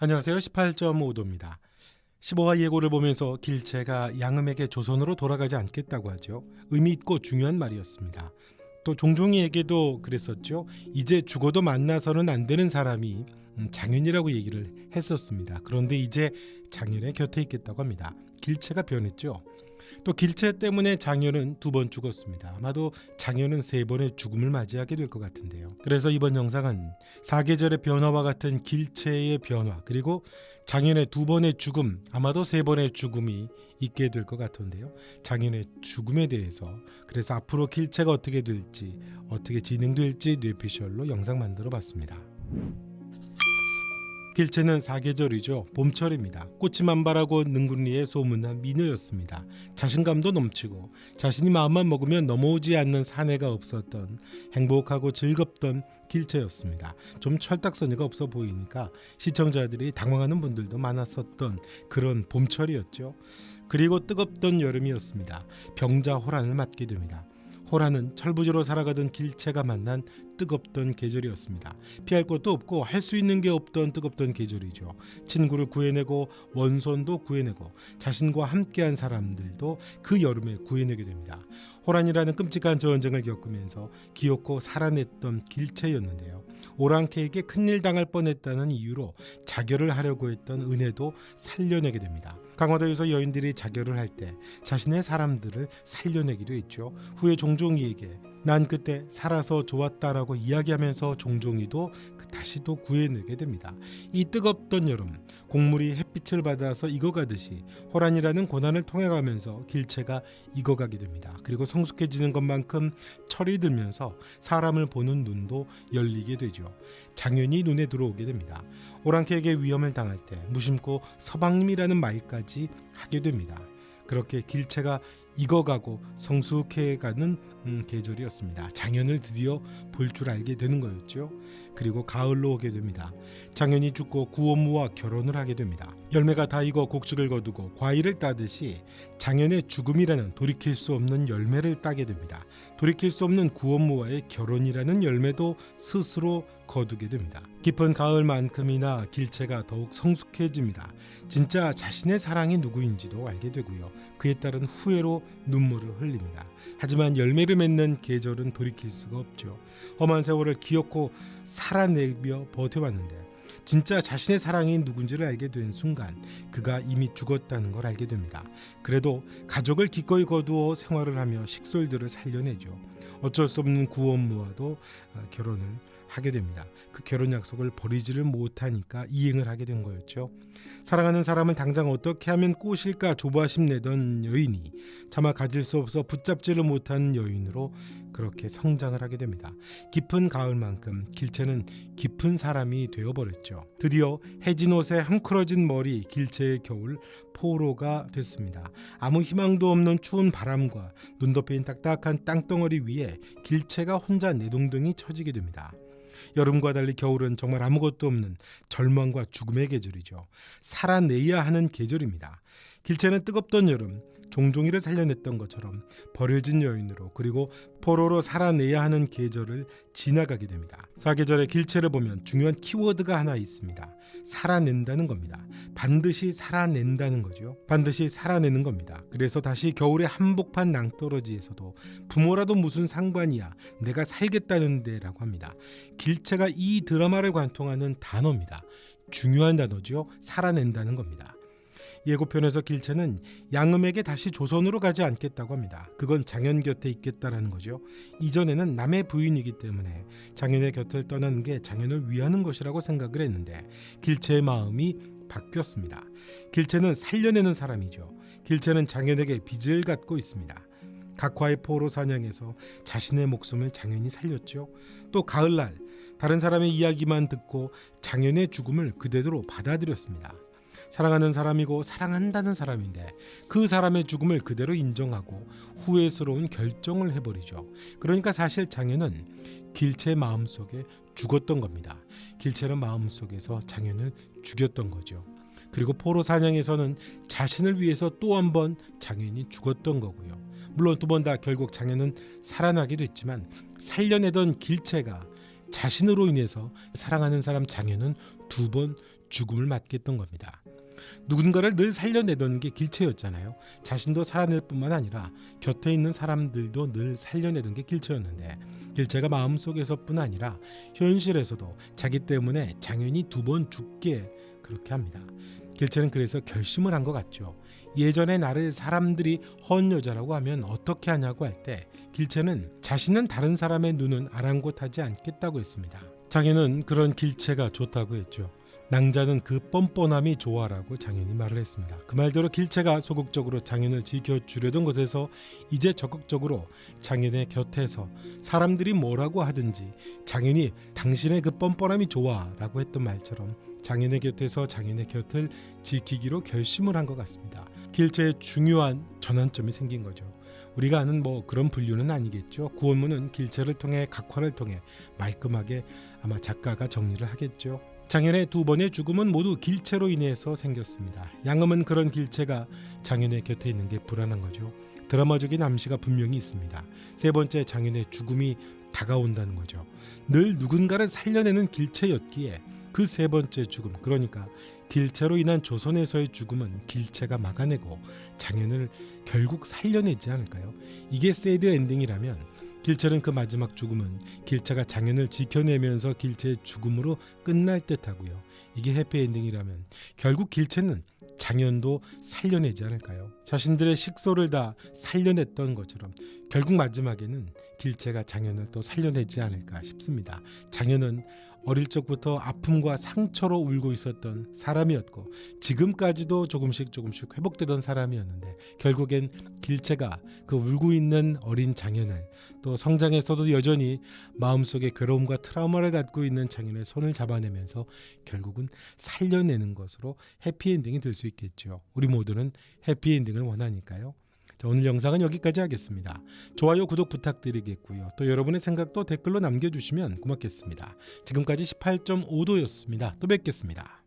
안녕하세요. 18.5도입니다. 15화 예고를 보면서 길체가 양음에게 조선으로 돌아가지 않겠다고 하죠. 의미 있고 중요한 말이었습니다. 또 종종이에게도 그랬었죠. 이제 죽어도 만나서는 안 되는 사람이 장윤이라고 얘기를 했었습니다. 그런데 이제 장윤의 곁에 있겠다고 합니다. 길체가 변했죠. 또 길체 때문에 장윤은 2번 죽었습니다. 아마도 장윤은 3번의 죽음을 맞이하게 될 것 같은데요. 그래서 이번 영상은 사계절의 변화와 같은 길체의 변화, 그리고 장윤의 2번의 죽음, 아마도 3번의 죽음이 있게 될 것 같은데요. 장윤의 죽음에 대해서, 그래서 앞으로 길체가 어떻게 될지, 어떻게 진행될지 뇌피셜로 영상 만들어 봤습니다. 길체는 사계절이죠. 봄철입니다. 꽃이 만발하고 능군리에 소문난 미녀였습니다. 자신감도 넘치고 자신이 마음만 먹으면 넘어오지 않는 사내가 없었던 행복하고 즐겁던 길체였습니다. 좀 철딱서니가 없어 보이니까 시청자들이 당황하는 분들도 많았었던 그런 봄철이었죠. 그리고 뜨겁던 여름이었습니다. 병자 호란을 맞게 됩니다. 호란은 철부지로 살아가던 길체가 만난 뜨겁던 계절이었습니다. 피할 것도 없고 할 수 있는 게 없던 뜨겁던 계절이죠. 친구를 구해내고 원손도 구해내고 자신과 함께한 사람들도 그 여름에 구해내게 됩니다. 호란이라는 끔찍한 전쟁을 겪으면서 기어코 살아냈던 길체였는데요. 오랑캐에게 큰일 당할 뻔했다는 이유로 자결을 하려고 했던 은혜도 살려내게 됩니다. 강화도에서 여인들이 자결을 할 때 자신의 사람들을 살려내기도 했죠. 후에 종종이에게 난 그때 살아서 좋았다라고 이야기하면서 종종이도 다시 또 구해내게 됩니다. 이 뜨겁던 여름, 곡물이 햇빛을 받아서 익어가듯이 호란이라는 고난을 통해가면서 길체가 익어가게 됩니다. 그리고 성숙해지는 것만큼 철이 들면서 사람을 보는 눈도 열리게 되죠. 장윤이 눈에 들어오게 됩니다. 오랑캐에게 위험을 당할 때 무심코 서방님이라는 말까지 하게 됩니다. 그렇게 길체가 익어가고 성숙해가는 계절이었습니다. 장윤을 드디어 볼 줄 알게 되는 거였죠. 그리고 가을로 오게 됩니다. 장윤이 죽고 구원무와 결혼을 하게 됩니다. 열매가 다 익어 곡식을 거두고 과일을 따듯이 장윤의 죽음이라는 돌이킬 수 없는 열매를 따게 됩니다. 돌이킬 수 없는 구원무와의 결혼이라는 열매도 스스로 거두게 됩니다. 깊은 가을만큼이나 길체가 더욱 성숙해집니다. 진짜 자신의 사랑이 누구인지도 알게 되고요. 그에 따른 후회로 눈물을 흘립니다. 하지만 열매를 맺는 계절은 돌이킬 수가 없죠. 험한 세월을 기어코 살아내며 버텨왔는데 진짜 자신의 사랑이 누군지를 알게 된 순간 그가 이미 죽었다는 걸 알게 됩니다. 그래도 가족을 기꺼이 거두어 생활을 하며 식솔들을 살려내죠. 어쩔 수 없는 구원무와도 결혼을 하게 됩니다. 그 결혼 약속을 버리지를 못하니까 이행을 하게 된 거였죠. 사랑하는 사람을 당장 어떻게 하면 꼬실까 조바심 내던 여인이 차마 가질 수 없어 붙잡지를 못한 여인으로 그렇게 성장을 하게 됩니다. 깊은 가을만큼 길체는 깊은 사람이 되어버렸죠. 드디어 해진 옷에 헝클어진 머리 길체의 겨울 포로가 됐습니다. 아무 희망도 없는 추운 바람과 눈 덮인 딱딱한 땅덩어리 위에 길체가 혼자 내동댕이 처지게 됩니다. 여름과 달리 겨울은 정말 아무것도 없는 절망과 죽음의 계절이죠. 살아내야 하는 계절입니다. 길체는 뜨겁던 여름, 종종이를 살려냈던 것처럼 버려진 여인으로 그리고 포로로 살아내야 하는 계절을 지나가게 됩니다. 사계절의 길체를 보면 중요한 키워드가 하나 있습니다. 살아낸다는 겁니다. 반드시 살아낸다는 거죠. 반드시 살아내는 겁니다. 그래서 다시 겨울의 한복판 낭떠러지에서도 부모라도 무슨 상관이야, 내가 살겠다는데 라고 합니다. 길체가 이 드라마를 관통하는 단어입니다. 중요한 단어죠. 살아낸다는 겁니다. 예고편에서 길체는 양음에게 다시 조선으로 가지 않겠다고 합니다. 그건 장현 곁에 있겠다라는 거죠. 이전에는 남의 부인이기 때문에 장현의 곁을 떠나는 게 장현을 위하는 것이라고 생각을 했는데 길체의 마음이 바뀌었습니다. 길체는 살려내는 사람이죠. 길체는 장현에게 빚을 갖고 있습니다. 각화의 포로 사냥에서 자신의 목숨을 장현이 살렸죠. 또 가을날 다른 사람의 이야기만 듣고 장현의 죽음을 그대로 받아들였습니다. 사랑하는 사람이고 사랑한다는 사람인데 그 사람의 죽음을 그대로 인정하고 후회스러운 결정을 해버리죠. 그러니까 사실 장현은 길체의 마음속에 죽었던 겁니다. 길체는 마음속에서 장현을 죽였던 거죠. 그리고 포로 사냥에서는 자신을 위해서 또 한 번 장현이 죽었던 거고요. 물론 2번 다 결국 장현은 살아나기도 했지만 살려내던 길체가 자신으로 인해서 사랑하는 사람 장현은 2번 죽음을 맞게 했던 겁니다. 누군가를 늘 살려내던 게 길채였잖아요. 자신도 살아낼 뿐만 아니라 곁에 있는 사람들도 늘 살려내던 게 길채였는데, 길채가 마음속에서뿐 아니라 현실에서도 자기 때문에 장현이 2번 죽게 그렇게 합니다. 길채는 그래서 결심을 한 것 같죠. 예전에 나를 사람들이 헌 여자라고 하면 어떻게 하냐고 할 때 길채는 자신은 다른 사람의 눈은 아랑곳하지 않겠다고 했습니다. 장현은 그런 길채가 좋다고 했죠. 낭자는 그 뻔뻔함이 좋아라고 장현이 말을 했습니다. 그 말대로 길채가 소극적으로 장현을 지켜주려던 것에서 이제 적극적으로 장현의 곁에서 사람들이 뭐라고 하든지 장현이 당신의 그 뻔뻔함이 좋아라고 했던 말처럼 장현의 곁에서 장현의 곁을 지키기로 결심을 한 것 같습니다. 길채의 중요한 전환점이 생긴 거죠. 우리가 아는 그런 분류는 아니겠죠. 구원문은 길채를 통해 각화를 통해 말끔하게 아마 작가가 정리를 하겠죠. 장현의 2번의 죽음은 모두 길채로 인해서 생겼습니다. 양음은 그런 길채가 장현의 곁에 있는 게 불안한 거죠. 드라마적인 암시가 분명히 있습니다. 3번째 장현의 죽음이 다가온다는 거죠. 늘 누군가를 살려내는 길채였기에 그 3번째 죽음, 그러니까 길채로 인한 조선에서의 죽음은 길채가 막아내고 장현을 결국 살려내지 않을까요? 이게 새드 엔딩이라면 길채는 그 마지막 죽음은 길채가 장현을 지켜내면서 길채의 죽음으로 끝날 듯하고요. 이게 해피엔딩이라면 결국 길채는 장현도 살려내지 않을까요? 자신들의 식소를 다 살려냈던 것처럼 결국 마지막에는 길채가 장현을 또 살려내지 않을까 싶습니다. 장현은 어릴 적부터 아픔과 상처로 울고 있었던 사람이었고 지금까지도 조금씩 회복되던 사람이었는데, 결국엔 길채가 그 울고 있는 어린 장현을, 또 성장해서도 여전히 마음속에 괴로움과 트라우마를 갖고 있는 장현의 손을 잡아내면서 결국은 살려내는 것으로 해피엔딩이 될 수 있겠죠. 우리 모두는 해피엔딩을 원하니까요. 자, 오늘 영상은 여기까지 하겠습니다. 좋아요, 구독 부탁드리겠고요. 또 여러분의 생각도 댓글로 남겨주시면 고맙겠습니다. 지금까지 18.5도였습니다. 또 뵙겠습니다.